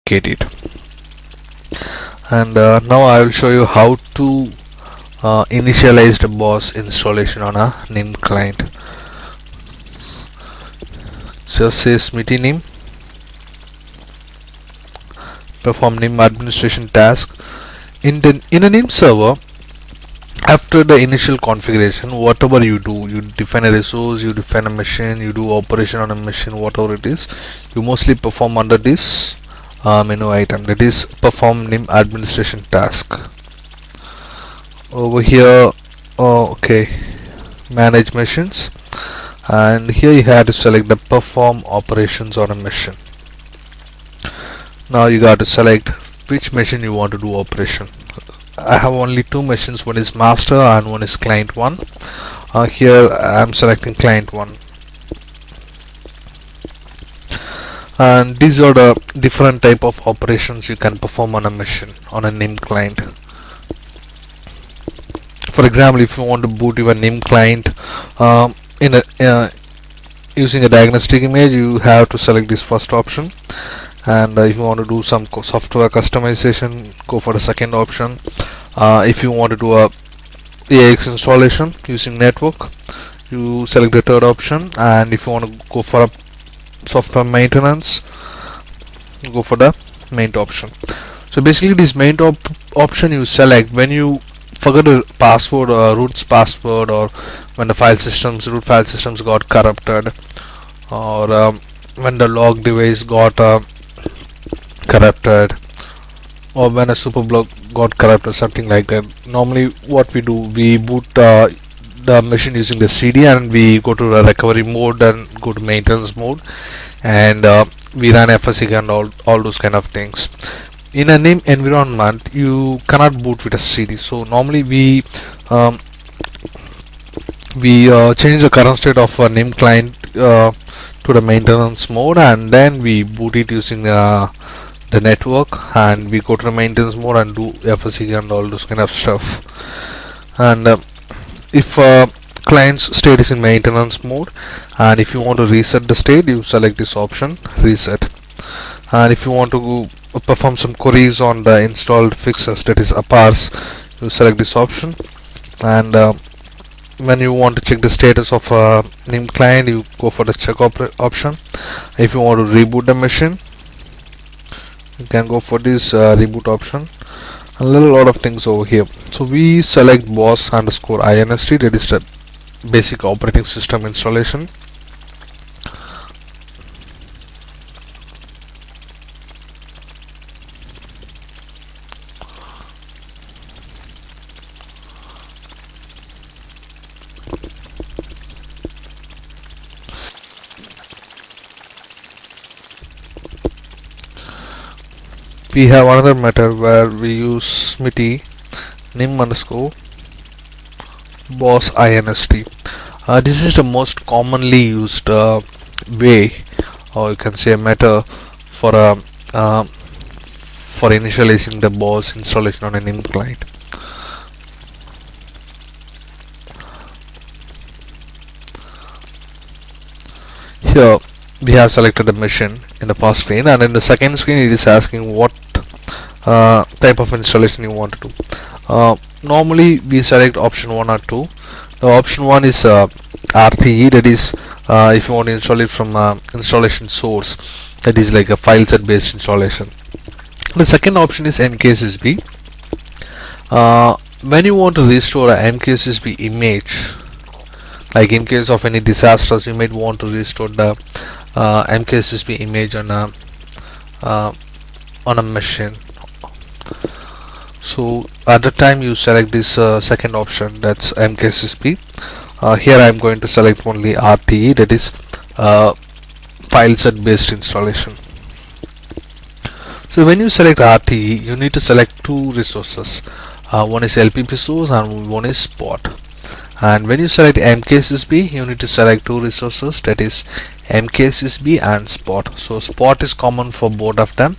get it. And now I will show you how to initialize the BOSS installation on a NIM client. Just say Smitty NIM, perform NIM administration task. In a NIM server, after the initial configuration, whatever you do, you define a resource, you define a machine, you do operation on a machine, whatever it is, you mostly perform under this menu item, that is perform NIM administration task. Over here, okay, manage machines, and here you have to select the perform operations on a machine. Now you got to select which machine you want to do operation. I have only two machines, one is master and one is client 1. Here I am selecting client 1, and these are the different type of operations you can perform on a machine on a NIM client. For example, if you want to boot your NIM client using a diagnostic image, you have to select this first option. And if you want to do some software customization, go for the second option. If you want to do a AX installation using network, you select the third option. And if you want to go for a software maintenance, go for the main option. So basically this main option you select when you forget a password or root password, or when the root file systems got corrupted, or when the log device got corrupted, or when a superblock got corrupted, something like that. Normally what we do, we boot the machine using the CD, and we go to the recovery mode and go to maintenance mode, and we run FSC and all those kind of things. In a NIM environment, you cannot boot with a CD, so normally we change the current state of a NIM client to the maintenance mode, and then we boot it using the network, and we go to the maintenance mode and do FSC and all those kind of stuff. And if client's state is in maintenance mode, and if you want to reset the state, you select this option, reset. And if you want to perform some queries on the installed fixes, that is APARS, you select this option. And when you want to check the status of a NIM client, you go for the check option. If you want to reboot the machine, you can go for this reboot option. A lot of things over here. So we select BOSS underscore INST, that is the basic operating system installation. We have another method where we use Smitty NIM underscore BOSS INST. This is the most commonly used way, or you can say a method for initializing the BOSS installation on a NIM client. Here we have selected the machine in the first screen, and in the second screen it is asking what type of installation you want to do. Normally we select option 1 or 2. The option 1 is RTE, that is if you want to install it from installation source, that is like a file set based installation. The second option is MKSSB. When you want to restore a MKSSB image, like in case of any disasters, you might want to restore the MKSSB image on a machine. So at the time you select this second option, that's MKSSB. Here I am going to select only RTE, that is file set based installation. So when you select RTE, you need to select two resources. One is LPP source and one is spot. And when you select MKSSB, you need to select two resources, that is MKSSB and spot. So spot is common for both of them,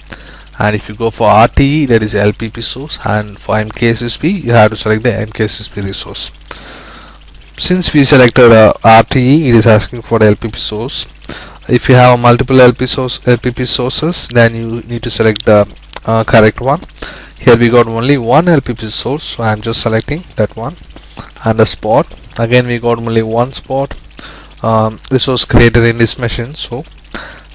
and if you go for RTE, that is LPP source, and for MKSSB you have to select the MKSSB resource. Since we selected RTE, it is asking for the LPP source. If you have multiple LPP sources, then you need to select the correct one. Here we got only one LPP source, so I'm just selecting that one. And a spot, again we got only one spot. This was created in this machine, so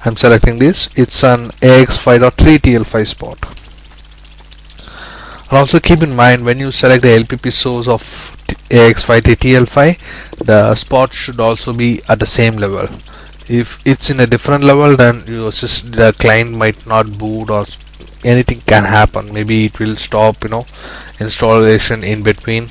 I'm selecting this. It's an AX5.3 TL5 spot. And also keep in mind, when you select the LPP source of AX5 to TL5, the spot should also be at the same level. If it's in a different level, then the client might not boot, or anything can happen. Maybe it will stop, installation in between.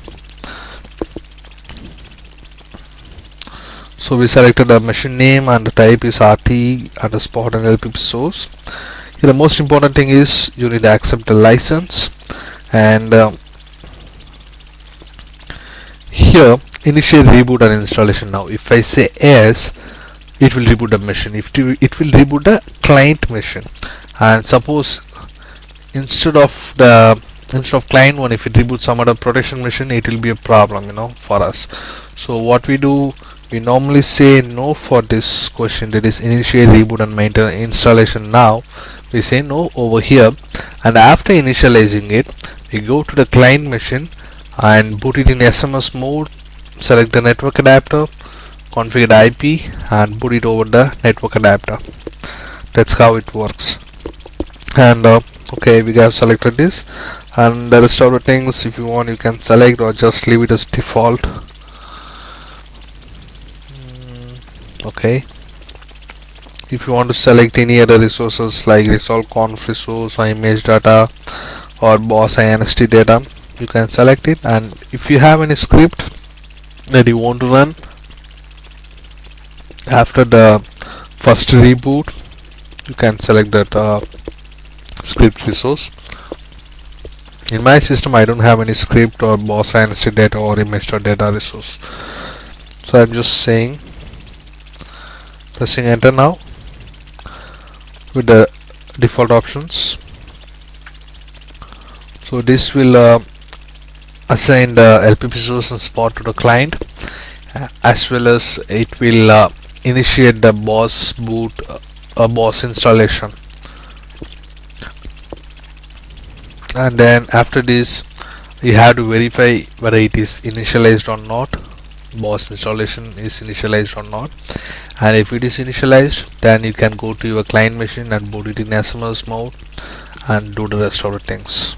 So we selected the machine name, and the type is RT, and the spot and LPP source. Here the most important thing is you need to accept the license, and here initiate reboot and installation. Now if I say yes, it will reboot the machine. It will reboot the client machine, and suppose instead of client one, if it reboots some other protection machine, it will be a problem, for us. So what we do, we normally say no for this question, that is initiate reboot and maintain installation. Now we say no over here, and after initializing it, we go to the client machine and boot it in SMS mode. Select the network adapter, configure the IP, and put it over the network adapter. That's how it works. And okay, we have selected this, and the rest of the things, if you want, you can select or just leave it as default. Okay, if you want to select any other resources like resolve conf resource or image data or boss INST data, you can select it. And if you have any script that you want to run after the first reboot, you can select that script resource. In my system, I don't have any script or boss INST data or image data resource, so I'm just saying, pressing enter now with the default options. So this will assign the LPP source and spot to the client, as well as it will initiate the boss boot, boss installation. And then after this, you have to verify whether it is initialized or not, boss installation is initialized or not. And if it is initialized, then you can go to your client machine and boot it in SMS mode and do the rest of the things.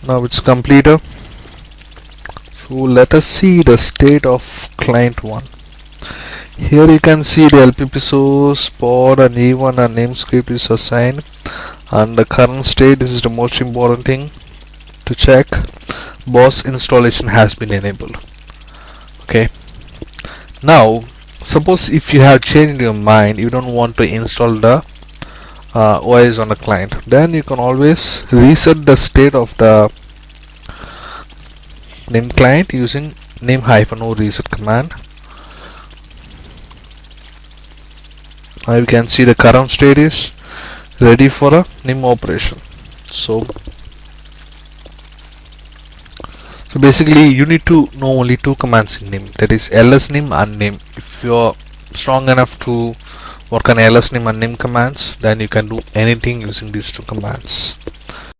Now it's completed. So let us see the state of client 1. Here you can see the LPP source, pod, and E1 and namescript is assigned, and the current state, this is the most important thing to check. Boss installation has been enabled. Okay. Now suppose if you have changed your mind, you don't want to install the OS on the client, then you can always reset the state of the NIM client using nim-o reset command. Now you can see the current state is ready for a NIM operation. So basically you need to know only two commands in NIM, that is lsnim and nim. If you are strong enough to work on lsnim and nim commands, then you can do anything using these two commands.